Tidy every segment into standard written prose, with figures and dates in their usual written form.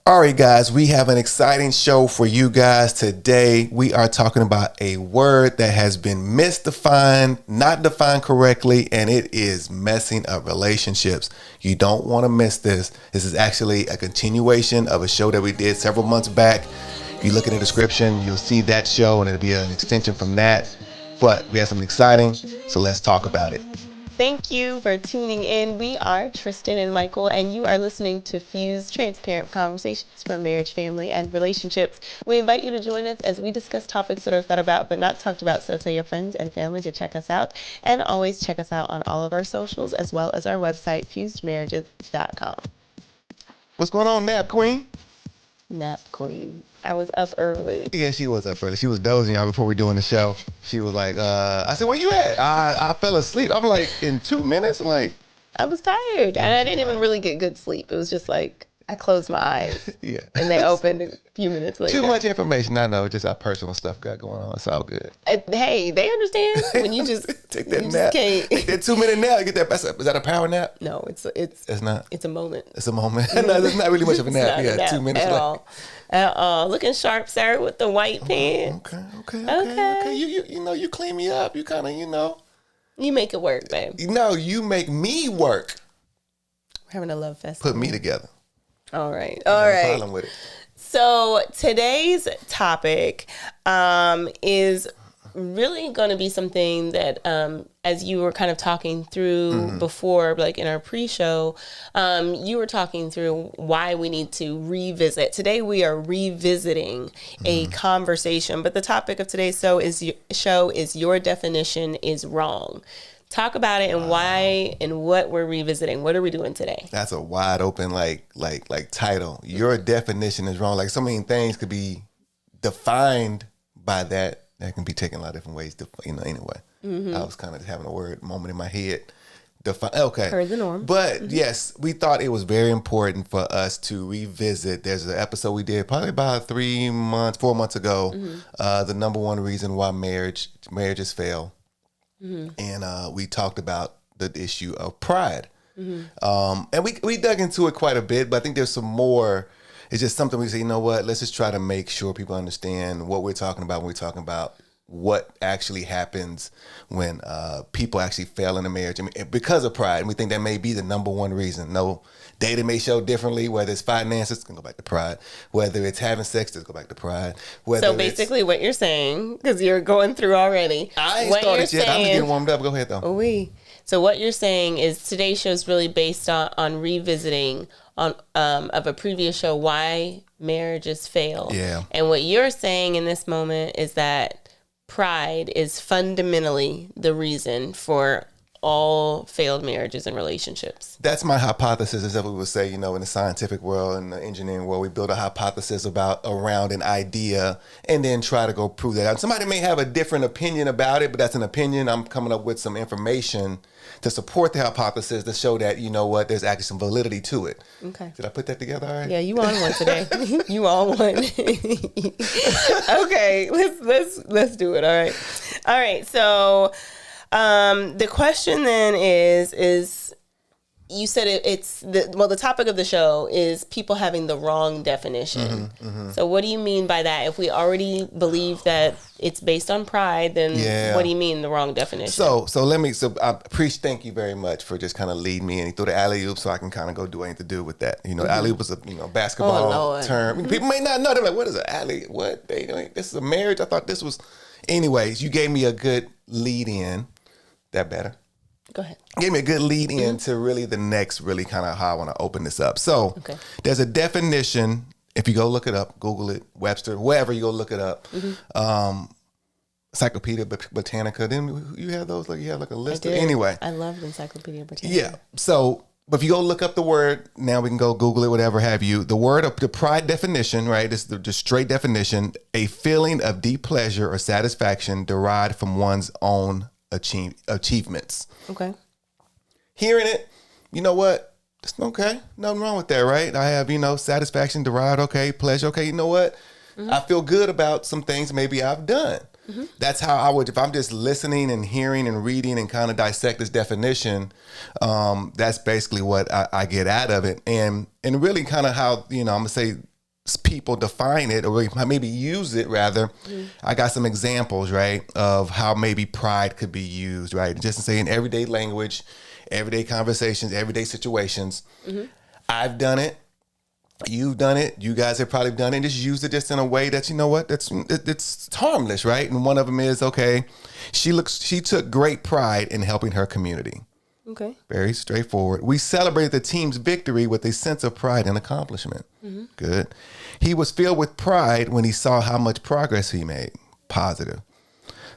All right, guys, we have an exciting show for you guys today. We are talking about a word that has been misdefined, not defined correctly, and it is messing up relationships. You don't want to miss this. This is actually a continuation of a show that we did several months back. If you look in the description, you'll see that show, and it'll be an extension from that. But we have something exciting, so let's talk about it. Thank you for tuning in. We are Tristin and Michael, and you are listening to Fuse Transparent Conversations from Marriage, Family, and Relationships. We invite you to join us as we discuss topics that are thought about but not talked about. So tell your friends and family to check us out, and always check us out on all of our socials as well as our website, fusedmarriages.com. What's going on, Nap Queen? Nap Queen. I was up early. Yeah, she was up early. She was dozing y'all before we doing the show. She was like, I said, where you at? I fell asleep. I'm like, in 2 minutes? I'm like, I was tired, and I didn't even really get good sleep. It was just like I closed my eyes, yeah. and they opened a few minutes later. Too much information. I know. Just our personal stuff got going on. It's all good. Hey, they understand when you just take that you nap. Just can't. Take that 2 minute nap. Get that. Is that a power nap? No, it's not. It's a moment. It's a moment. No, it's not really much of a nap. It's not a nap 2 minutes at all. At all. Looking sharp, sir, with the white pants. Okay. You clean me up. You kind of, You make it work, babe. You make me work. We're having a love festival. Put me together. All right. No problem with it. So today's topic is really going to be something that, as you were kind of talking through before, like in our pre-show, you were talking through why we need to revisit. Today we are revisiting a conversation, but the topic of today's show is Your Definition is Wrong. Talk about it and why and what we're revisiting. What are we doing today? That's a wide open like title. Your definition is wrong. Like so many things could be defined by that can be taken a lot of different ways. Anyway, I was kind of having a word moment in my head. Okay. Per the norm. But yes, we thought it was very important for us to revisit. There's an episode we did probably about 4 months ago. The number one reason why marriages fail. And we talked about the issue of pride. And we dug into it quite a bit, but I think there's some more. It's just something we say, you know what, let's just try to make sure people understand what we're talking about when we're talking about what actually happens when people actually fail in a marriage. I mean, because of pride. And we think that may be the number one reason. No, data may show differently, whether it's finances, it's going to go back to pride. Whether it's having sex, it's go back to pride. So basically what you're saying, because you're going through already. I ain't started yet. I'm just getting warmed up. Go ahead, though. So what you're saying is today's show is really based on revisiting of a previous show, why marriages fail. Yeah. And what you're saying in this moment is that pride is fundamentally the reason for all failed marriages and relationships. That's my hypothesis, is that we would say, in the scientific world and the engineering world, we build a hypothesis around an idea and then try to go prove that out. Somebody may have a different opinion about it, but that's an opinion. I'm coming up with some information to support the hypothesis to show that, there's actually some validity to it. Okay. Did I put that together all right? Yeah, you on one today. You on one. Okay, let's do it. All right. So the question then is you said the topic of the show is people having the wrong definition. So what do you mean by that? If we already believe that it's based on pride, then what do you mean the wrong definition? So I thank you very much for just kind of leading me, and he threw the alley-oop so I can kind of go do what I need to do with that. Alley-oop was a basketball term. People may not know. They're like, what is an alley? What? This is a marriage? I thought this was. Anyways, you gave me a good lead in. That better? Go ahead. Gave me a good lead in to really the next, really kind of how I want to open this up. So there's a definition. If you go look it up, Google it, Webster, wherever you go look it up. Encyclopedia Britannica. Then you have those, you have a list. Anyway. I love Encyclopedia Britannica. Yeah. So, but if you go look up the word, now we can go Google it, whatever have you. The word of the pride definition, right? This is the straight definition: a feeling of deep pleasure or satisfaction derived from one's own achievements. Okay. Hearing it, you know what? It's okay. Nothing wrong with that, right? I have, satisfaction derived. Okay. Pleasure. Okay. You know what? I feel good about some things maybe I've done. That's how I would, if I'm just listening and hearing and reading and kind of dissect this definition, that's basically what I get out of it. And really kind of how, I'm going to say people define it or maybe use it rather, I got some examples, right, of how maybe pride could be used, right? Just to say in everyday language, everyday conversations, everyday situations. I've done it. You've done it. You guys have probably done it. Just used it just in a way that, you know what, it's harmless, right? And one of them is, okay, she took great pride in helping her community. Okay. Very straightforward. We celebrated the team's victory with a sense of pride and accomplishment. Good. He was filled with pride when he saw how much progress he made. Positive.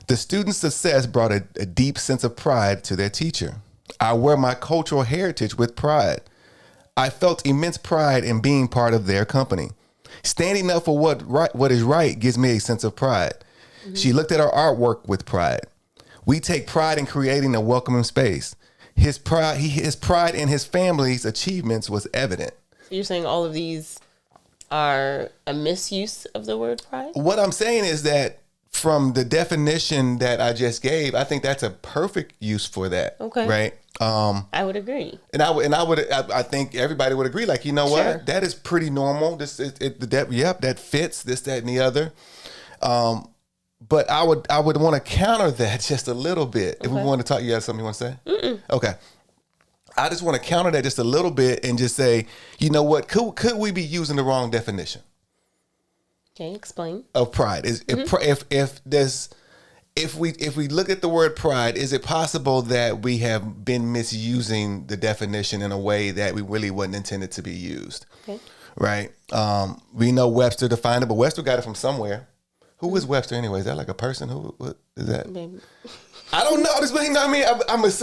The student's success brought a deep sense of pride to their teacher. I wear my cultural heritage with pride. I felt immense pride in being part of their company. Standing up for what is right gives me a sense of pride. She looked at our artwork with pride. We take pride in creating a welcoming space. His pride in his family's achievements was evident. So you're saying all of these are a misuse of the word pride? What I'm saying is that from the definition that I just gave, I think that's a perfect use for that. Okay. Right. I would agree. And I think everybody would agree. Like, you know what? That is pretty normal. That fits this, that, and the other. But I would want to counter that just a little bit. If we want to talk, you have something you want to say? Okay. I just want to counter that just a little bit and just say, you know what? Could we be using the wrong definition? Okay, explain. Of pride. If we look at the word pride, is it possible that we have been misusing the definition in a way that we really wasn't intended to be used? Okay. Right. We know Webster defined it, but Webster got it from somewhere. Who is Webster anyway? Is that like a person? What is that? Maybe. I don't know. This, you know what I mean?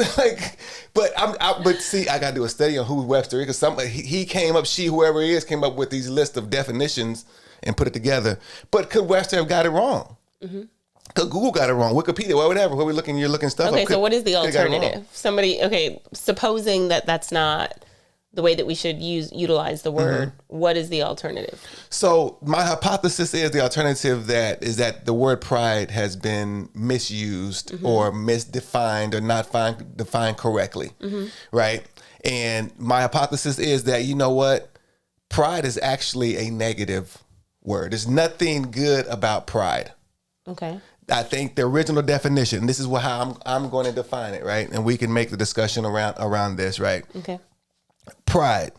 But see, I got to do a study on who Webster is because he came up, whoever he is, came up with these list of definitions and put it together. But could Webster have got it wrong? Could Google got it wrong? Wikipedia, whatever. Where you're looking stuff up. Okay, so what is the alternative? Supposing that that's not the way that we should utilize the word, what is the alternative? So my hypothesis is the alternative is that the word pride has been misused or misdefined or not defined correctly, right? And my hypothesis is that, you know what? Pride is actually a negative word. There's nothing good about pride. Okay. I think the original definition, this is how I'm going to define it, right? And we can make the discussion around this, right? Okay. Pride.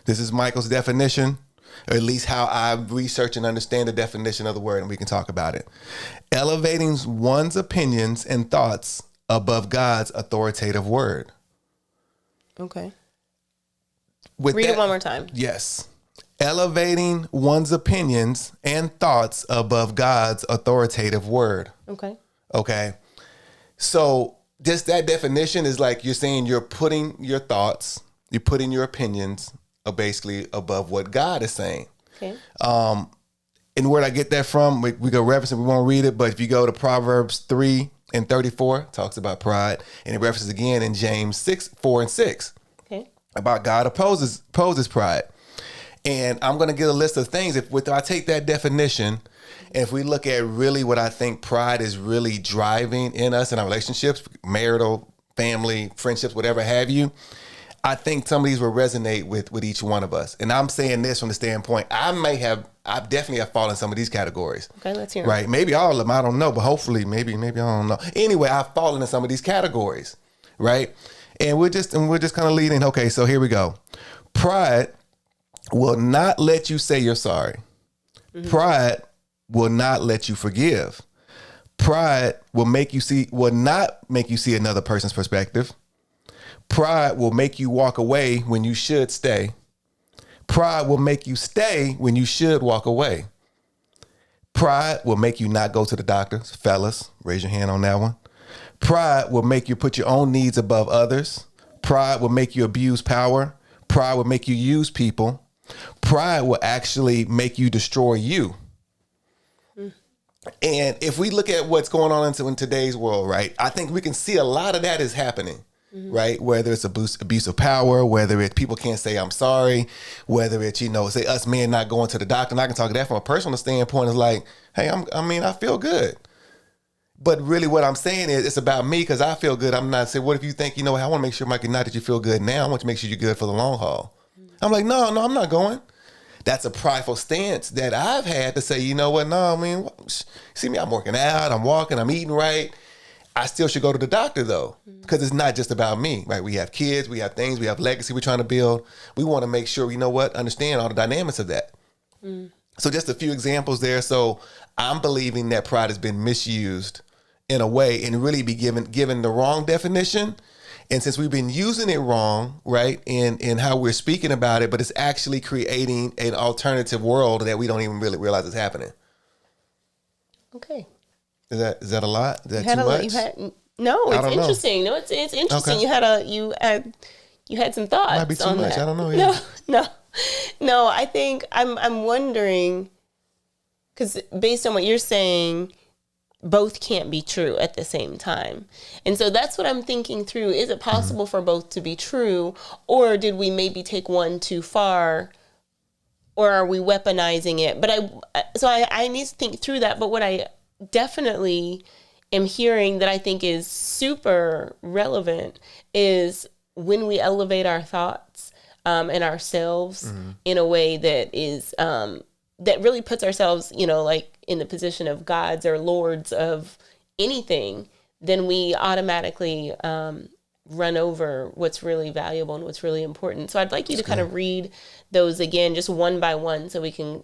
This is Michael's definition, or at least how I research and understand the definition of the word, and we can talk about it. Elevating one's opinions and thoughts above God's authoritative word. Okay. Read it one more time. Yes. Elevating one's opinions and thoughts above God's authoritative word. Okay. Okay. So just that definition is like you're saying you're putting your thoughts, you're putting your opinions basically above what God is saying. Okay. And where I get that from, we go reference it, we won't read it, but if you go to Proverbs 3:34, it talks about pride, and it references again in James 4:6. Okay. About God opposes pride. And I'm going to get a list of things. If I take that definition, and if we look at really what I think pride is really driving in us in our relationships, marital, family, friendships, whatever have you, I think some of these will resonate with each one of us. And I'm saying this from the standpoint, I definitely have fallen in some of these categories. Okay, let's hear it. Right, maybe all of them, I don't know, but hopefully, maybe I don't know. Anyway, I've fallen in some of these categories, right? And we're just kind of leading. Okay, so here we go. Pride will not let you say you're sorry. Pride will not let you forgive. Pride will not make you see another person's perspective. Pride will make you walk away when you should stay. Pride will make you stay when you should walk away. Pride will make you not go to the doctor. Fellas, raise your hand on that one. Pride will make you put your own needs above others. Pride will make you abuse power. Pride will make you use people. Pride will actually make you destroy you. And if we look at what's going on in today's world, right, I think we can see a lot of that is happening. Right? Whether it's abuse of power, whether it's people can't say I'm sorry, whether it's, say us men not going to the doctor. And I can talk that from a personal standpoint is like, hey, I feel good. But really what I'm saying is it's about me because I feel good. I'm not saying, what if you think, I want to make sure, Mikey, not that you feel good now. I want to make sure you're good for the long haul. I'm like, no, I'm not going. that's a prideful stance that I've had to say, you know what? No, I mean, see me, I'm working out, I'm walking, I'm eating right. I still should go to the doctor though, because it's not just about me, right? We have kids, we have things, we have legacy we're trying to build. We want to make sure, you know what, understand all the dynamics of that. So just a few examples there. So I'm believing that pride has been misused in a way and really be given the wrong definition. And since we've been using it wrong, right, in how we're speaking about it, but it's actually creating an alternative world that we don't even really realize is happening. Okay. Is that a lot? Is that too much? No, it's interesting. No, it's interesting. Okay. You had some thoughts. Might be too much. That. I don't know. Yeah. No. I think I'm wondering, because based on what you're saying, both can't be true at the same time. And so that's what I'm thinking through. Is it possible for both to be true, or did we maybe take one too far, or are we weaponizing it? But I need to think through that. But what I definitely am hearing that I think is super relevant is when we elevate our thoughts and ourselves in a way that is that really puts ourselves, like in the position of gods or lords of anything, then we automatically run over what's really valuable and what's really important. So I'd like you to kind of read those again, just one by one, so we can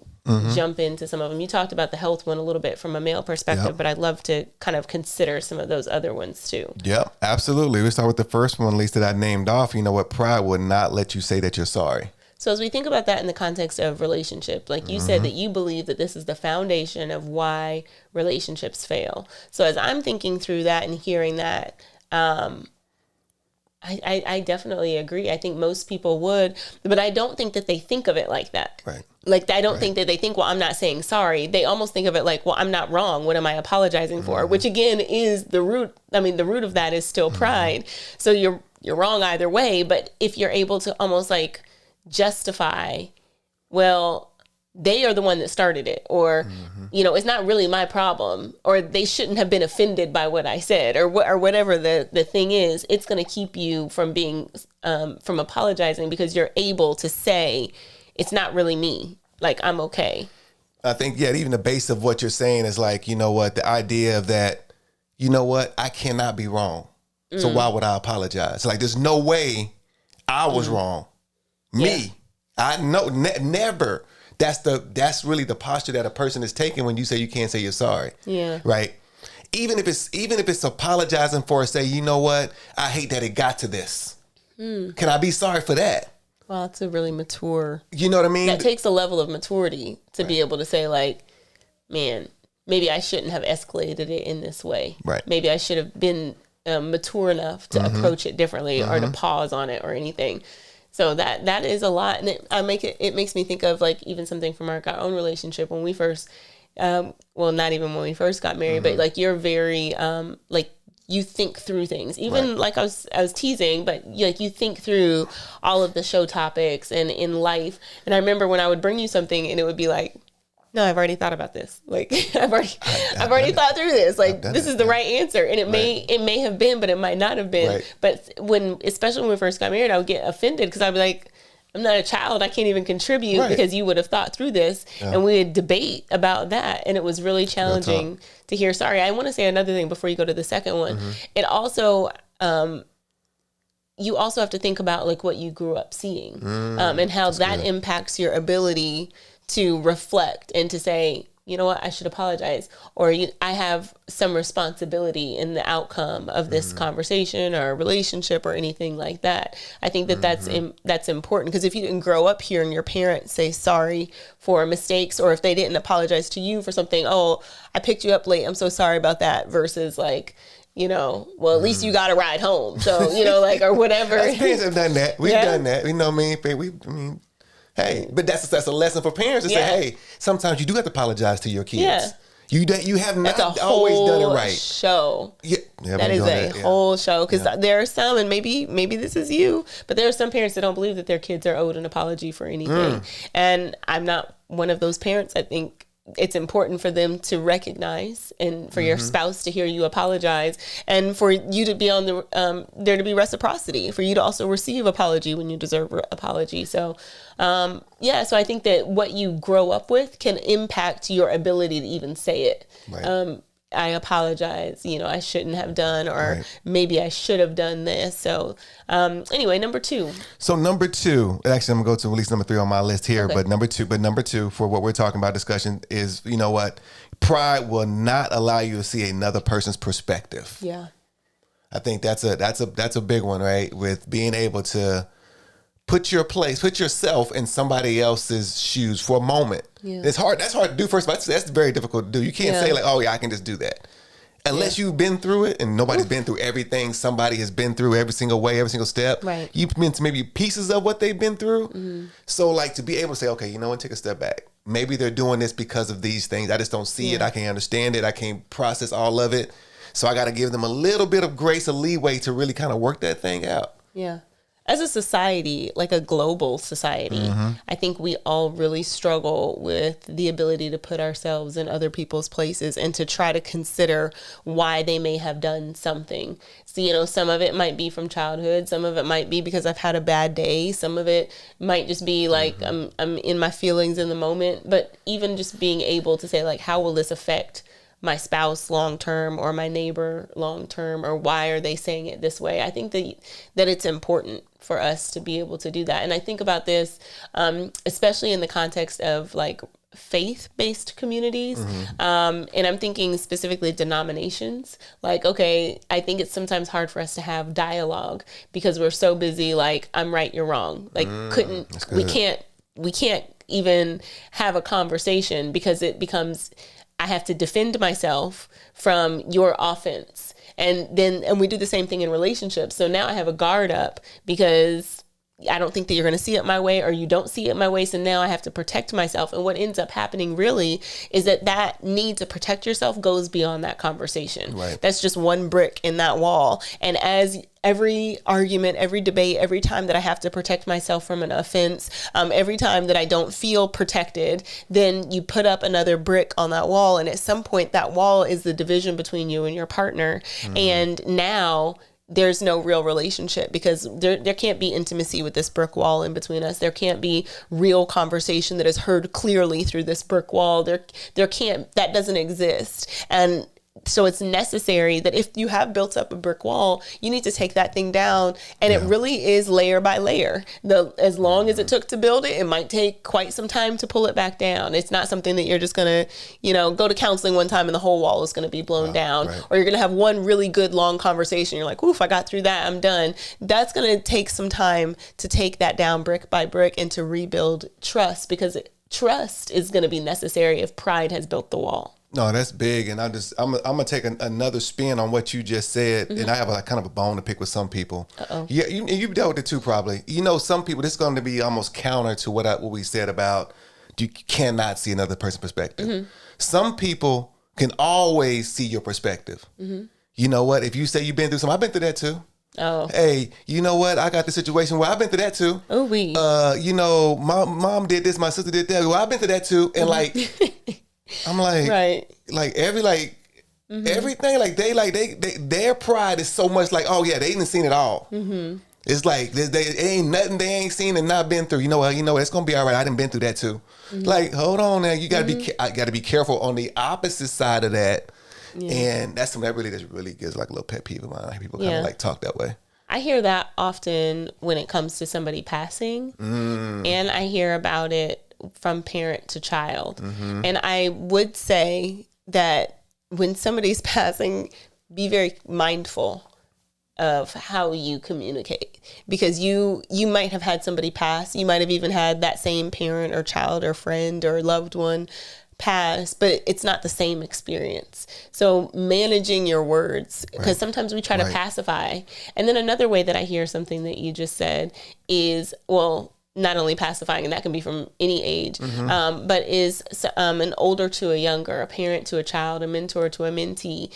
jump into some of them. You talked about the health one a little bit from a male perspective, but I'd love to kind of consider some of those other ones too. Yeah, absolutely. Let's start with the first one, at least that I named off. You know what? Pride would not let you say that you're sorry. So as we think about that in the context of relationship, like you said that you believe that this is the foundation of why relationships fail. So as I'm thinking through that and hearing that, I definitely agree. I think most people would, but I don't think that they think of it like that. Right. Like, I don't think that they think, well, I'm not saying sorry. They almost think of it like, well, I'm not wrong. What am I apologizing for? Which again is the root. I mean, the root of that is still pride. So you're wrong either way. But if you're able to almost like justify, well, they are the one that started it, or, it's not really my problem, or they shouldn't have been offended by what I said, or whatever the thing is, it's going to keep you from being, from apologizing, because you're able to say, it's not really me. Like, I'm okay. I think, even the base of what you're saying is like, you know what, the idea of that, you know what, I cannot be wrong. So why would I apologize? Like, there's no way I was wrong. Me. I know, never. That's really the posture that a person is taking when you say you can't say you're sorry. Yeah. Right. Even if it's apologizing for, say, you know what, I hate that it got to this. Can I be sorry for that? Well, it's a really mature. You know what I mean? That takes a level of maturity to be able to say, like, man, maybe I shouldn't have escalated it in this way. Right. Maybe I should have been mature enough to approach it differently, or to pause on it or anything. So that is a lot, and it makes me think of like even something from our own relationship when we first, well, not even when we first got married, but like you're very like you think through things. Even like I was teasing, but you think through all of the show topics and in life. And I remember when I would bring you something, and it would be like, no, I've already thought about this. Like I've already thought through this. Like this is the right answer. And it may have been, but it might not have been. Right. But especially when we first got married, I would get offended because I'd be like, I'm not a child. I can't even contribute because you would have thought through this. Yeah. And we would debate about that. And it was really challenging to hear. Sorry, I want to say another thing before you go to the second one. It also, you also have to think about like what you grew up seeing and how that impacts your ability to reflect and to say, you know what, I should apologize, or I have some responsibility in the outcome of this conversation or relationship or anything like that. I think that that's important, because if you didn't grow up hearing your parents say sorry for mistakes, or if they didn't apologize to you for something, oh, I picked you up late, I'm so sorry about that, versus like, well, at least you got a ride home. So, like, or whatever. Parents have done that. We've done that. I mean, hey, but that's a lesson for parents to say, hey, sometimes you do have to apologize to your kids. Yeah. You have not always done it right. Show. Yeah, that is a whole show, because there are some, and maybe this is you, but there are some parents that don't believe that their kids are owed an apology for anything. And I'm not one of those parents. I think it's important for them to recognize and for your spouse to hear you apologize and for you to be on the, there to be reciprocity, for you to also receive apology when you deserve apology. So, so I think that what you grow up with can impact your ability to even say it. Right. I apologize, I shouldn't have done, or maybe I should have done this. So anyway, number 2. So number 2, actually I'm gonna go to at least number 3 on my list here, Okay. but number two for what we're talking about discussion is, you know what? Pride will not allow you to see another person's perspective. Yeah. I think that's a big one, right? With being able to put yourself in somebody else's shoes for a moment. Yeah. It's hard. That's hard to do first, but that's very difficult to do. You can't say like, oh yeah, I can just do that. Unless you've been through it, and nobody's been through everything somebody has been through every single way, every single step. Right. You've been to maybe pieces of what they've been through. So like to be able to say, okay, you know what, take a step back. Maybe they're doing this because of these things. I just don't see it. I can't understand it. I can't process all of it. So I got to give them a little bit of grace, a leeway to really kind of work that thing out. Yeah. As a society, like a global society, I think we all really struggle with the ability to put ourselves in other people's places and to try to consider why they may have done something. So, some of it might be from childhood. Some of it might be because I've had a bad day. Some of it might just be like I'm in my feelings in the moment. But even just being able to say, like, how will this affect my spouse long term or my neighbor long term, or why are they saying it this way? I think that it's important for us to be able to do that. And I think about this, especially in the context of like faith-based communities. And I'm thinking specifically denominations. Like, okay, I think it's sometimes hard for us to have dialogue because we're so busy, like, I'm right, you're wrong. Like, we can't even have a conversation because it becomes, I have to defend myself from your offense. And we do the same thing in relationships. So now I have a guard up because I don't think that you're going to see it my way, or you don't see it my way. So now I have to protect myself. And what ends up happening really is that need to protect yourself goes beyond that conversation. Right. That's just one brick in that wall. And as every argument, every debate, every time that I have to protect myself from an offense, every time that I don't feel protected, then you put up another brick on that wall. And at some point, that wall is the division between you and your partner. And now there's no real relationship because there can't be intimacy with this brick wall in between us. There can't be real conversation that is heard clearly through this brick wall. That doesn't exist. And so it's necessary that if you have built up a brick wall, you need to take that thing down. And it really is layer by layer. As long as it took to build it, it might take quite some time to pull it back down. It's not something that you're just going to, go to counseling one time and the whole wall is going to be blown down. Right. Or you're going to have one really good long conversation. You're like, oof, I got through that. I'm done. That's going to take some time to take that down brick by brick and to rebuild trust, because trust is going to be necessary if pride has built the wall. No, that's big, and I'm gonna take another spin on what you just said, and I have a kind of a bone to pick with some people. Yeah, you've dealt with it too, probably. Some people, this is going to be almost counter to what we said about you cannot see another person's perspective. Some people can always see your perspective. You know what? If you say you've been through something, I've been through that too. Oh. Hey, you know what? I got the situation where I've been through that too. Oh, we. My mom did this, my sister did that. Well, I've been through that too, and like. I'm like, right. Everything, their pride is so much like, oh yeah, they ain't seen it all. It's like they ain't nothing they ain't seen and not been through. You know what? It's gonna be all right. I done been through that too. Like, hold on now, you gotta be careful on the opposite side of that. And that's something that really gives like a little pet peeve of mine. People kind of like talk that way. I hear that often when it comes to somebody passing, and I hear about it from parent to child. And I would say that when somebody's passing, be very mindful of how you communicate, because you might have had somebody pass. You might have even had that same parent or child or friend or loved one pass, but it's not the same experience. So managing your words, because sometimes we try to pacify. And then another way that I hear something that you just said is, well, not only pacifying, and that can be from any age, but is an older to a younger, a parent to a child, a mentor to a mentee.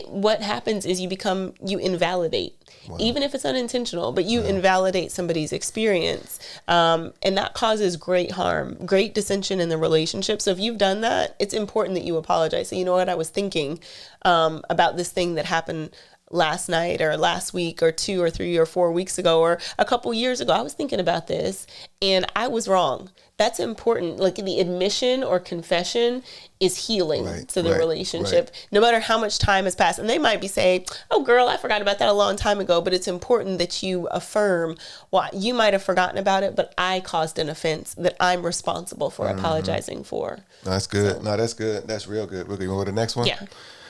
What happens is you invalidate, even if it's unintentional, but you invalidate somebody's experience. And that causes great harm, great dissension in the relationship. So if you've done that, it's important that you apologize. So, you know what, I was thinking about this thing that happened last night or last week or 2 or 3 or 4 weeks ago or a couple years ago. I was thinking about this and I was wrong. That's important. Like the admission or confession is healing to the relationship, no matter how much time has passed. And they might be saying, oh girl, I forgot about that a long time ago. But it's important that you affirm, well, you might have forgotten about it, but I caused an offense that I'm responsible for apologizing for. That's good. So, no, that's good. That's real good. We're going to go to the next one. Yeah.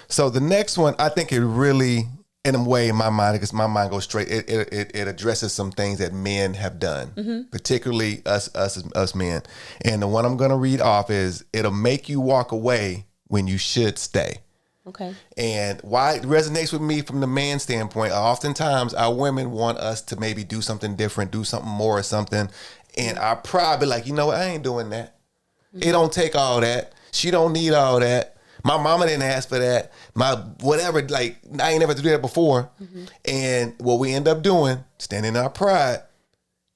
So the next one, I think it really, in a way, in my mind, because my mind goes straight, it addresses some things that men have done, particularly us men. And the one I'm going to read off is, it'll make you walk away when you should stay. Okay. And why it resonates with me from the man standpoint, oftentimes our women want us to maybe do something different, do something more or something. And our pride be like, you know what, I ain't doing that. It don't take all that. She don't need all that. My mama didn't ask for that. My whatever, like, I ain't never do that before. And what we end up doing, standing in our pride,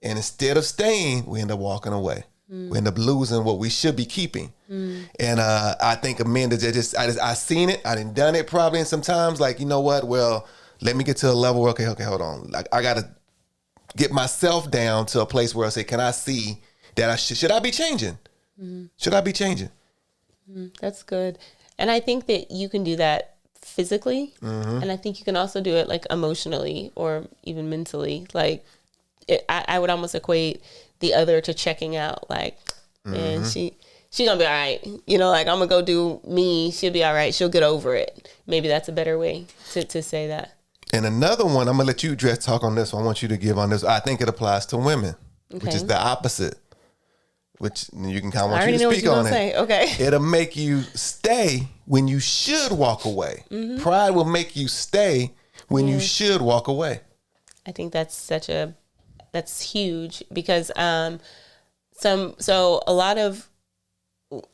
and instead of staying, we end up walking away. We end up losing what we should be keeping. And I think of men that I seen it, I done done it probably, and sometimes like, you know what, well, let me get to a level where, okay, hold on. Like, I got to get myself down to a place where I say, can I see that I should I be changing? Should I be changing? That's good. And I think that you can do that physically. And I think you can also do it like emotionally or even mentally. Like I would almost equate the other to checking out. Like, man, she gonna be all right. You know, like I'm gonna go do me. She'll be all right. She'll get over it. Maybe that's a better way to say that. And another one, I'm gonna let you talk on this one. I want you to give on this. I think it applies to women, which is the opposite. Which you can kind of want you to speak on it. Say. Okay. It'll make you stay when you should walk away. Pride will make you stay when you should walk away. I think that's huge because a lot of,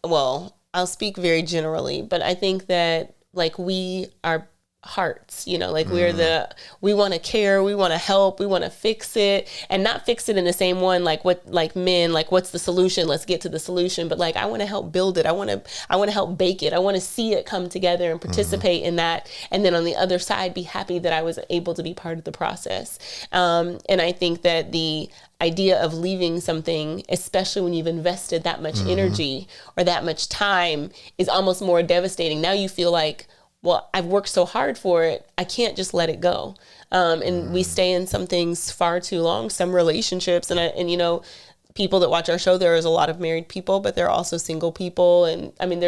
well, I'll speak very generally, but I think that like we are hearts, you know, like we want to care, we want to help, we want to fix it, and not fix it in the same one, like men, like what's the solution? Let's get to the solution. But like, I want to help build it. I want to help bake it. I want to see it come together and participate in that. And then on the other side, be happy that I was able to be part of the process. And I think that the idea of leaving something, especially when you've invested that much energy or that much time, is almost more devastating. Now you feel like, well, I've worked so hard for it, I can't just let it go. And we stay in some things far too long, some relationships. And you know, people that watch our show, there is a lot of married people, but there are also single people. And I mean,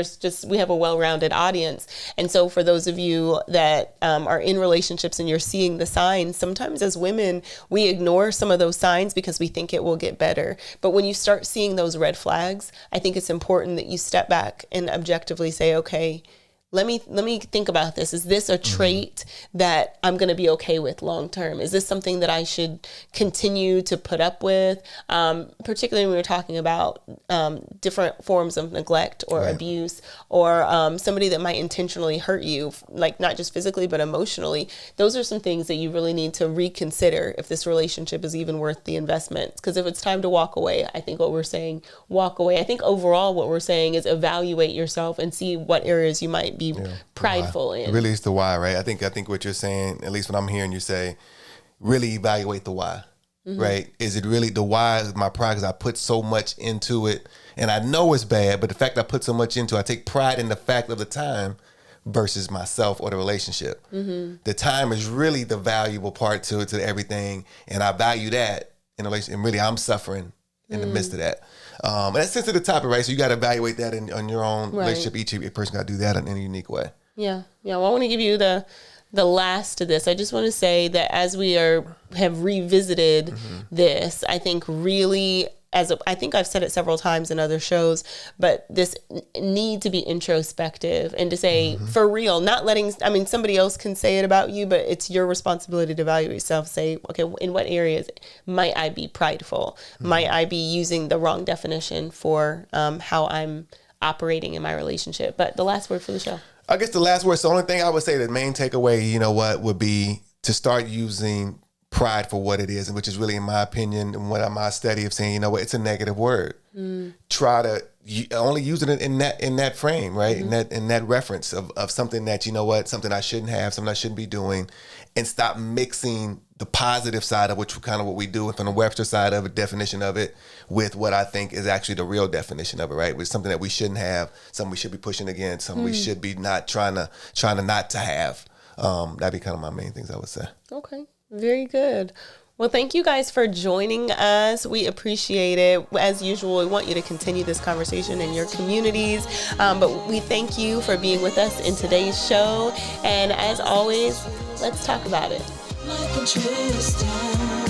we have a well-rounded audience. And so for those of you that are in relationships and you're seeing the signs, sometimes as women, we ignore some of those signs because we think it will get better. But when you start seeing those red flags, I think it's important that you step back and objectively say, okay, let me think about this. Is this a trait that I'm going to be okay with long term? Is this something that I should continue to put up with? Particularly when we're talking about different forms of neglect or abuse, or somebody that might intentionally hurt you, like not just physically, but emotionally. Those are some things that you really need to reconsider if this relationship is even worth the investment. Because if it's time to walk away, I think what we're saying, walk away. I think overall what we're saying is evaluate yourself and see what areas you might be prideful in. Really, it's the why, right? I think what you're saying, at least what I'm hearing you say, really evaluate the why, right? Is it really the why is my pride because I put so much into it and I know it's bad, but the fact I put so much into it, I take pride in the fact of the time versus myself or the relationship. The time is really the valuable part to everything, and I value that in a relationship, and really I'm suffering in the midst of that. And that's sensitive topic, right? So you got to evaluate that on your own relationship. Each person got to do that in a unique way. Yeah. Well, I want to give you the last to this. I just want to say that as we have revisited this, I think really I think I've said it several times in other shows, but this need to be introspective and to say, for real, not letting, somebody else can say it about you, but it's your responsibility to evaluate yourself. Say, okay, in what areas might I be prideful? Might I be using the wrong definition for how I'm operating in my relationship? But the last word for the show. I guess the last word, so the only thing I would say, the main takeaway, would be to start using pride for what it is, which is really, in my opinion, and what my study of saying, it's a negative word. Try to only use it in that frame, right? In that reference of something that, something I shouldn't have, something I shouldn't be doing, and stop mixing the positive side of which kind of what we do from the Webster side of it, definition of it, with what I think is actually the real definition of it, right? Which is something that we shouldn't have, something we should be pushing against, something we should be not trying to not to have. That'd be kind of my main things I would say. Okay. Very good. Well, thank you guys for joining us. We appreciate it. As usual, we want you to continue this conversation in your communities. But we thank you for being with us in today's show. And as always, let's talk about it. Like a Tristin.